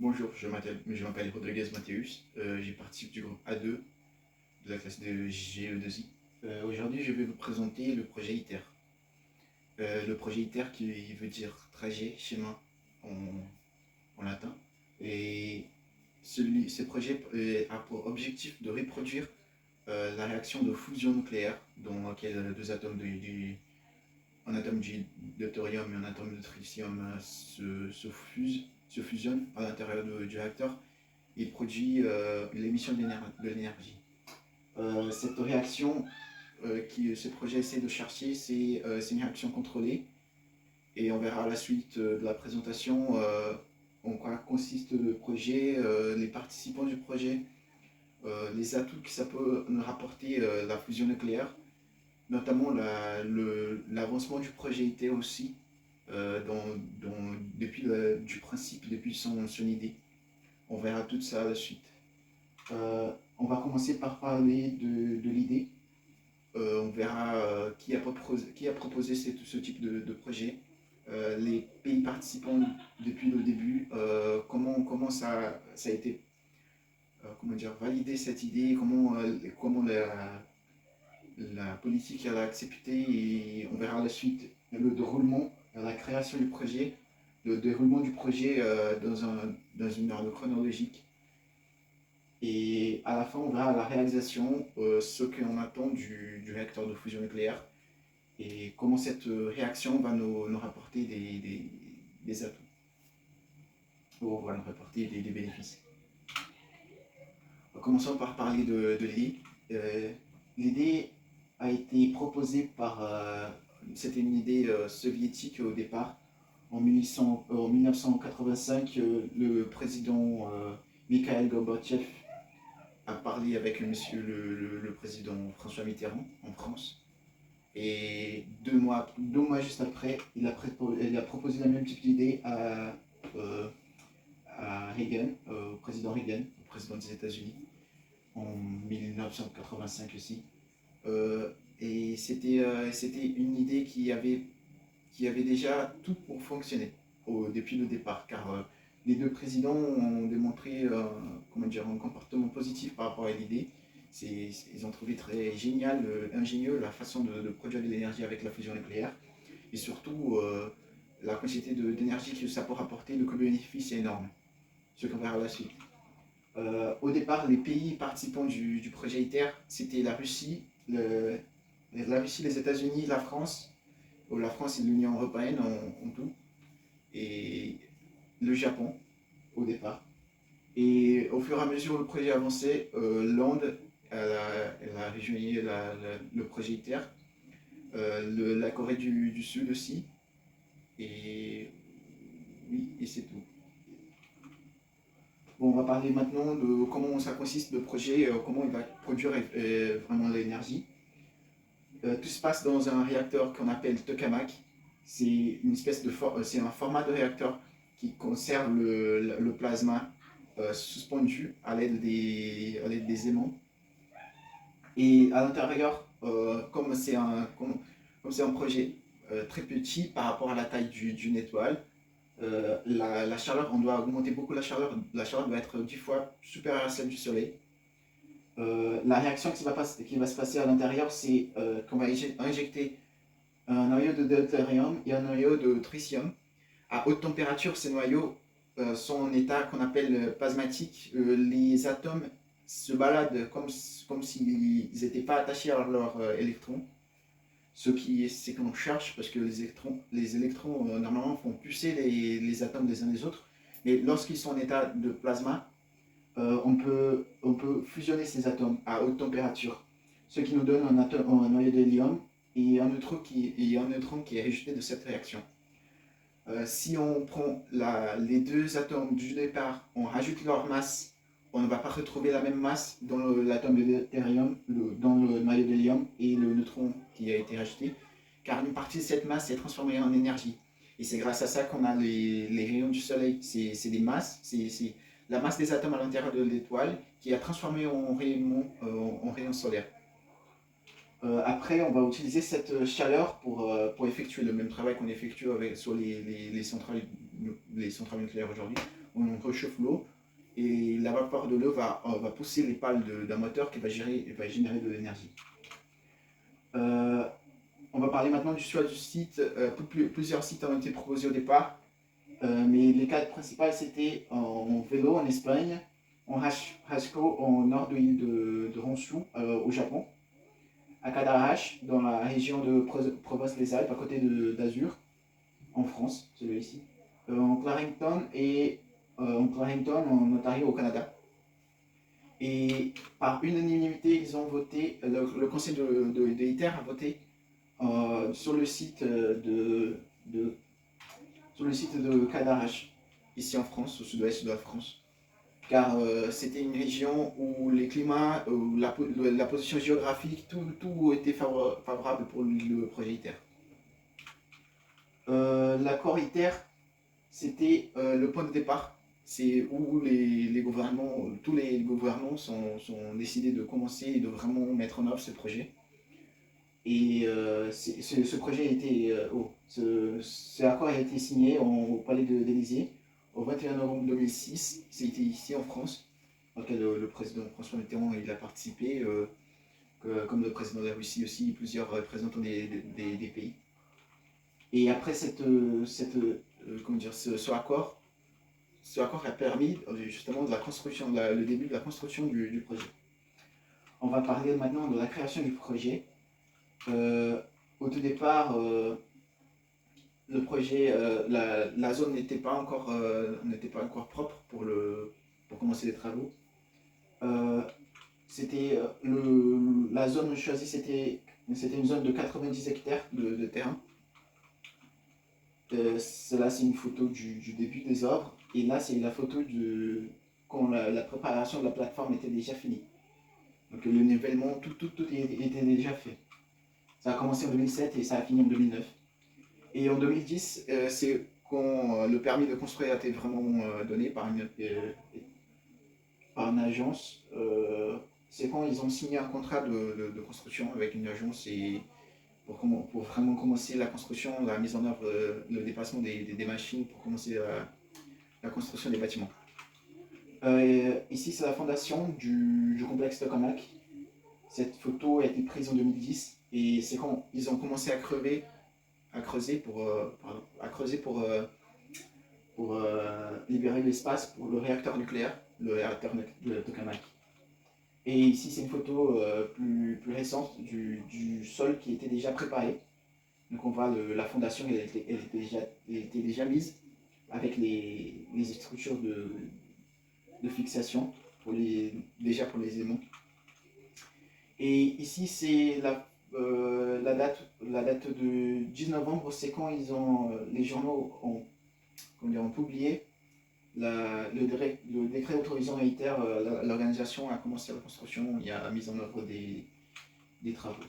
Bonjour, je m'appelle Rodriguez Mathéus, j'ai participe du groupe A2 de la classe de GE2I. Aujourd'hui, je vais vous présenter le projet ITER. Le projet ITER qui veut dire trajet, chemin en latin. Et ce projet a pour objectif de reproduire la réaction de fusion nucléaire dans laquelle deux atomes un atome de deutérium et un atome de tritium se fusionnent à l'intérieur du réacteur et produit l'émission de l'énergie. Cette réaction ce projet essaie de chercher, c'est une réaction contrôlée. Et on verra à la suite de la présentation en quoi consiste le projet, les participants du projet, les atouts que ça peut nous rapporter la fusion nucléaire, notamment l'avancement du projet ITER aussi, depuis du principe, depuis son idée. On verra tout ça à la suite. On va commencer par parler de l'idée. On verra qui a proposé ce type de projet, les pays participants depuis le début, comment ça a été validé cette idée, comment la politique a accepté, et on verra à la suite le déroulement, la création du projet, le déroulement du projet dans une ordre chronologique. Et à la fin, on verra la réalisation, ce qu'on attend du réacteur de fusion nucléaire et comment cette réaction va nous rapporter des atouts, ou va nous rapporter des bénéfices. Commençons par parler de l'idée. L'idée a été proposée c'était une idée soviétique au départ. En 1985, le président Mikhail Gorbatchev a parlé avec le président François Mitterrand en France. Et deux mois juste après, il a proposé la même type d'idée à Reagan, au président Reagan, au président des États-Unis, en 1985 aussi. Et c'était une idée qui avait déjà tout pour fonctionner depuis le départ, car les deux présidents ont démontré un comportement positif par rapport à l'idée. Ils ont trouvé très génial, ingénieux la façon de produire de l'énergie avec la fusion nucléaire, et surtout la quantité d'énergie que ça peut rapporter, le coût-bénéfice est énorme, ce qu'on verra à la suite. Au départ, les pays participants du projet ITER, c'était la Russie, les États-Unis, la France et l'Union européenne en tout, et le Japon au départ. Et au fur et à mesure où le projet avançait, l'Inde a rejoint le projet ITER, la Corée du Sud aussi, et oui, et c'est tout. Bon, on va parler maintenant de comment ça consiste le projet, comment il va produire vraiment l'énergie. Tout se passe dans un réacteur qu'on appelle tokamak. C'est un format de réacteur qui conserve le plasma suspendu à l'aide des aimants. Et à l'intérieur, comme c'est un projet très petit par rapport à la taille d'une étoile, la chaleur, on doit augmenter beaucoup la chaleur doit être 10 fois supérieure à celle du soleil. La réaction qui va se passer à l'intérieur, c'est qu'on va injecter un noyau de deutérium et un noyau de tritium. À haute température, ces noyaux sont en état qu'on appelle plasmatique. Les atomes se baladent comme s'ils n'étaient pas attachés à leurs électrons. C'est qu'on cherche, parce que les électrons normalement font pulser les atomes des uns des autres. Mais lorsqu'ils sont en état de plasma, on peut fusionner ces atomes à haute température, ce qui nous donne un noyau d'hélium et un neutron qui est résulté de cette réaction. Si on prend les deux atomes du départ, on rajoute leur masse, on ne va pas retrouver la même masse dans l'atome de deutérium, dans le noyau d'hélium et le neutron qui a été rajouté, car une partie de cette masse est transformée en énergie. Et c'est grâce à ça qu'on a les rayons du soleil. C'est des masses, c'est la masse des atomes à l'intérieur de l'étoile qui a transformé en rayons solaires. Après, on va utiliser cette chaleur pour effectuer le même travail qu'on effectue sur les centrales nucléaires aujourd'hui. on réchauffe l'eau et la vapeur de l'eau va pousser les pales d'un moteur qui va générer de l'énergie. On va parler maintenant du choix du site. Plusieurs sites ont été proposés au départ, mais les quatre principales c'était en Vélo en Espagne, en Rasco au nord de l'île de Honshu au Japon, à Cadarache dans la région de Provence-les-Alpes à côté d'Azur en France, celui-ci, en Clarington en Ontario au Canada. Et par unanimité, ils ont voté, le conseil de ITER a voté sur le site de Cadarache, ici en France, au sud-ouest de la France. Car c'était une région où les climats, où la position géographique, tout était favorable pour le projet ITER. L'accord ITER, c'était le point de départ. C'est où les gouvernements, tous les gouvernements sont décidés de commencer et de vraiment mettre en œuvre ce projet. Et ce projet a été, ce accord a été signé au palais de l'Élysée au 21 novembre 2006. C'était ici en France, auquel le président François Mitterrand il a participé, comme le président de la Russie aussi, plusieurs représentants des pays. Et après ce accord a permis justement de la construction, le début de la construction du projet. On va parler maintenant de la création du projet. Au tout départ, le projet, la zone n'était pas encore propre pour commencer les travaux. La zone choisie, c'était une zone de 90 hectares de terrain. Là, c'est une photo du début des œuvres. Et là, c'est la photo quand la préparation de la plateforme était déjà finie. Donc le nivellement, tout était déjà fait. Ça a commencé en 2007 et ça a fini en 2009. Et en 2010, c'est quand le permis de construire a été vraiment donné par une agence. C'est quand ils ont signé un contrat de construction avec une agence et pour vraiment commencer la construction, la mise en œuvre, le déplacement des machines pour commencer la construction des bâtiments. Ici, c'est la fondation du complexe Tokamak. Cette photo a été prise en 2010 et c'est quand ils ont commencé à creuser pour libérer l'espace pour le réacteur nucléaire, le réacteur de Tokamak. Et ici, c'est une photo plus récente du sol qui était déjà préparé. Donc on voit la fondation, elle était déjà mise avec les structures de fixation déjà pour les éléments. Et ici, c'est la date de 10 novembre, c'est quand les journaux ont publié le décret autorisant à ITER, l'organisation a commencé la construction et la mise en œuvre des travaux.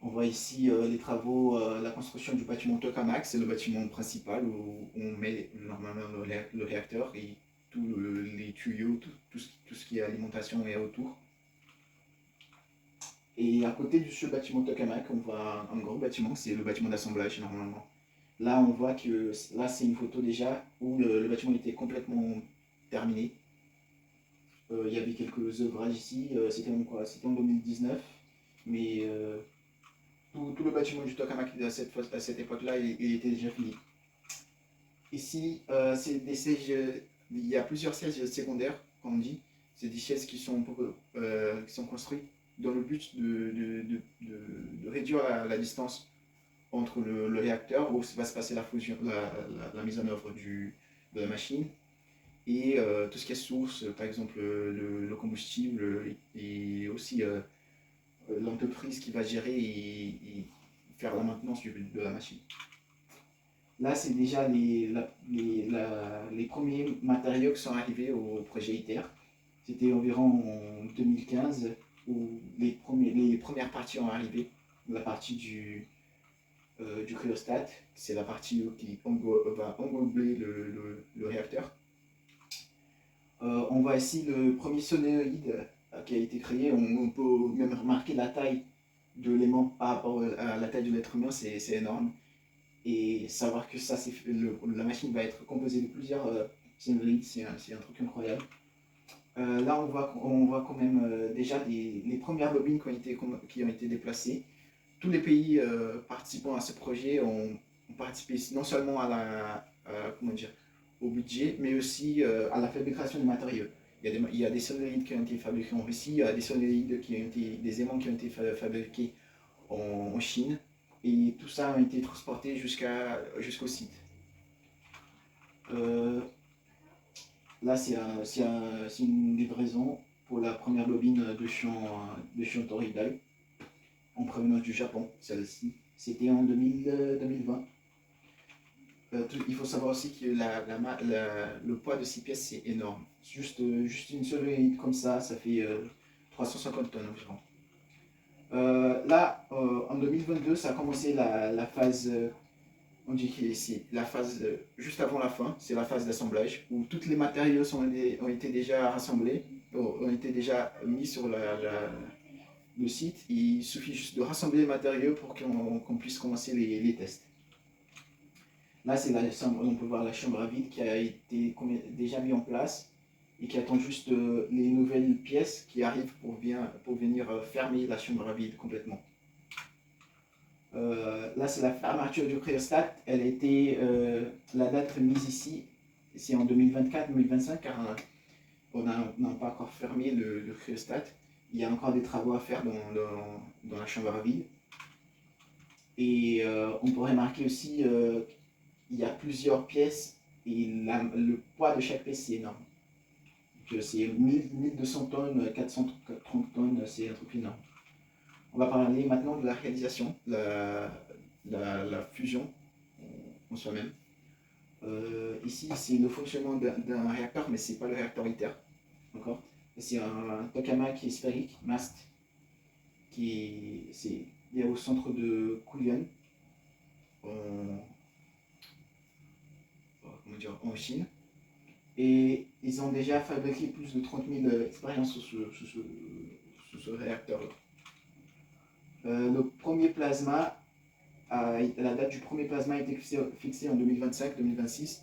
On voit ici les travaux, la construction du bâtiment Tokamak, c'est le bâtiment principal où on met normalement le réacteur et tous les tuyaux, tout ce qui est alimentation est autour. Et à côté de ce bâtiment Tokamak, on voit un gros bâtiment, c'est le bâtiment d'assemblage normalement. Là, on voit que là, c'est une photo déjà où le bâtiment était complètement terminé. Il y avait quelques ouvrages ici, c'était en 2019, mais tout le bâtiment du Tokamak à cette époque-là, il était déjà fini. Ici, c'est des sièges, il y a plusieurs sièges secondaires, comme on dit. C'est des sièges qui sont construits dans le but de réduire la distance entre le réacteur où va se passer la fusion, la mise en œuvre de la machine et tout ce qui est source, par exemple le combustible et aussi l'entreprise qui va gérer et faire la maintenance de la machine. Là, c'est déjà les premiers matériaux qui sont arrivés au projet ITER. C'était environ en 2015 où les premières parties ont arrivé. La partie du cryostat, c'est la partie qui va englober le réacteur. On voit ici le premier solénoïde qui a été créé. On peut même remarquer la taille de l'aimant par rapport à la taille de l'être humain, c'est énorme. et savoir que ça, la machine va être composée de plusieurs Xenoblade, c'est un truc incroyable. Là, on voit quand même déjà les premières bobines qui ont été déplacées. Tous les pays participant à ce projet ont participé non seulement comment dire, au budget, mais aussi à la fabrication des matériaux. Il y a des solénoïdes qui ont été fabriqués en Russie, il y a des aimants qui ont été fabriqués en Chine, et tout ça a été transporté jusqu'au site. Là, c'est une livraison pour la première bobine de Shion Toridai, en provenance du Japon, celle-ci. C'était en 2020. Il faut savoir aussi que le poids de ces pièces, c'est énorme. Juste une seule unité comme ça fait 350 tonnes environ. Là, en 2022, ça a commencé la phase, on dit que c'est la phase juste avant la fin, c'est la phase d'assemblage, où tous les matériaux ont été déjà rassemblés, ont été déjà mis sur le site. Il suffit juste de rassembler les matériaux pour qu'on puisse commencer les tests. Là, on peut voir la chambre à vide qui a été déjà mise en place et qui attend juste les nouvelles pièces qui arrivent pour venir fermer la chambre à vide complètement. Là, c'est la fermeture du cryostat. Elle a été, la date mise ici, c'est en 2024-2025, car on n'a pas encore fermé le cryostat. Il y a encore des travaux à faire dans la chambre à vide. Et on pourrait marquer aussi il y a plusieurs pièces et le poids de chaque pièce c'est énorme. C'est 1200 tonnes, 430 tonnes, c'est un truc énorme. On va parler maintenant de la réalisation, la fusion en soi-même. Ici, c'est le fonctionnement d'un réacteur, mais ce n'est pas le réacteur ITER. C'est un tokamak sphérique, MAST, qui est au centre de Kulian, en Chine. Et ils ont déjà fabriqué plus de 30 000 expériences sur ce réacteur-là. Le premier plasma, la date du premier plasma a été fixée en 2025-2026.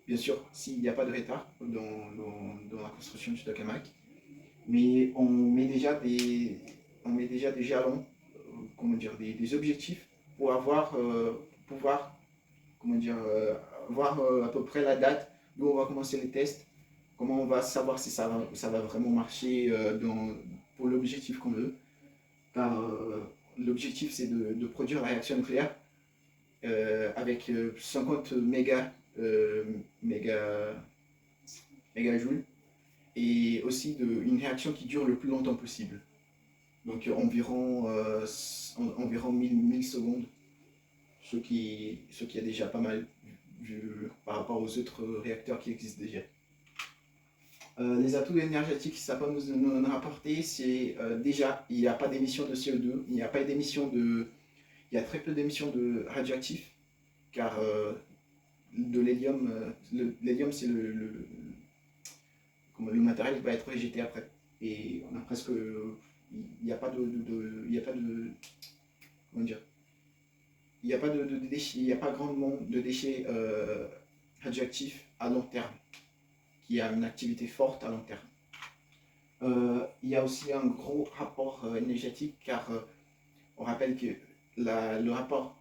Bien sûr, s'il n'y a pas de retard dans la construction du tokamak. Mais on met déjà des jalons, des objectifs pour pouvoir voir à peu près la date d'où on va commencer les tests, comment on va savoir si ça va vraiment marcher pour l'objectif qu'on veut. Car l'objectif, c'est de produire la réaction nucléaire avec 50 mégajoules et aussi une réaction qui dure le plus longtemps possible. Donc environ 1000 secondes, ce qui est déjà pas mal par rapport aux autres réacteurs qui existent déjà. Les atouts énergétiques que ça peut nous rapporter, c'est déjà, il n'y a pas d'émission de CO2, il y a très peu d'émissions de radioactifs, car de l'hélium, l'hélium c'est le matériel qui va être rejeté après. Et on a presque, il n'y a pas grandement de déchets radioactifs à long terme, qui a une activité forte à long terme. Il y a aussi un gros rapport énergétique, car on rappelle que le rapport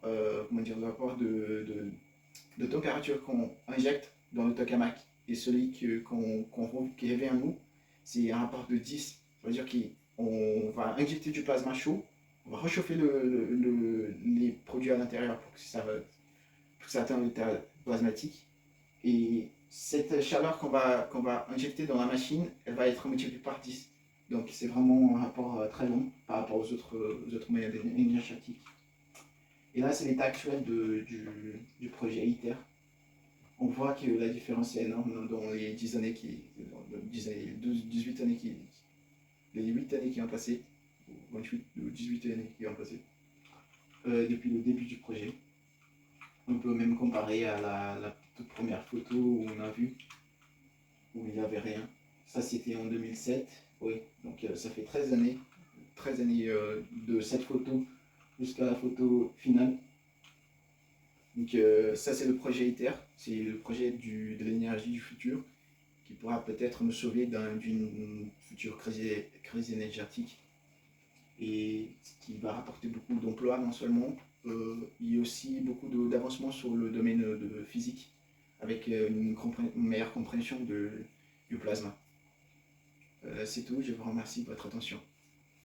de température qu'on injecte dans le tokamak et celui qui revient à nous, c'est un rapport de 10. Ça veut dire qu'on va injecter du plasma chaud, on va réchauffer les produits à l'intérieur pour que ça atteigne l'état plasmatique. Et cette chaleur qu'on va injecter dans la machine, elle va être multipliée par 10. Donc c'est vraiment un rapport très long par rapport aux autres moyens énergétiques. Et là, c'est l'état actuel du projet ITER. On voit que la différence est énorme dans les 10 années les 8 années qui ont passé, 28 ou 18 années qui ont passé, depuis le début du projet. On peut même comparer à la toute première photo où on a vu, où il n'y avait rien. Ça, c'était en 2007, oui. Donc ça fait 13 années de cette photo jusqu'à la photo finale. Donc ça c'est le projet ITER, c'est le projet de l'énergie du futur qui pourra peut-être nous sauver d'une future crise énergétique et qui va rapporter beaucoup d'emplois non seulement, il y a aussi beaucoup d'avancements sur le domaine de physique avec une meilleure compréhension du plasma. C'est tout, je vous remercie de votre attention.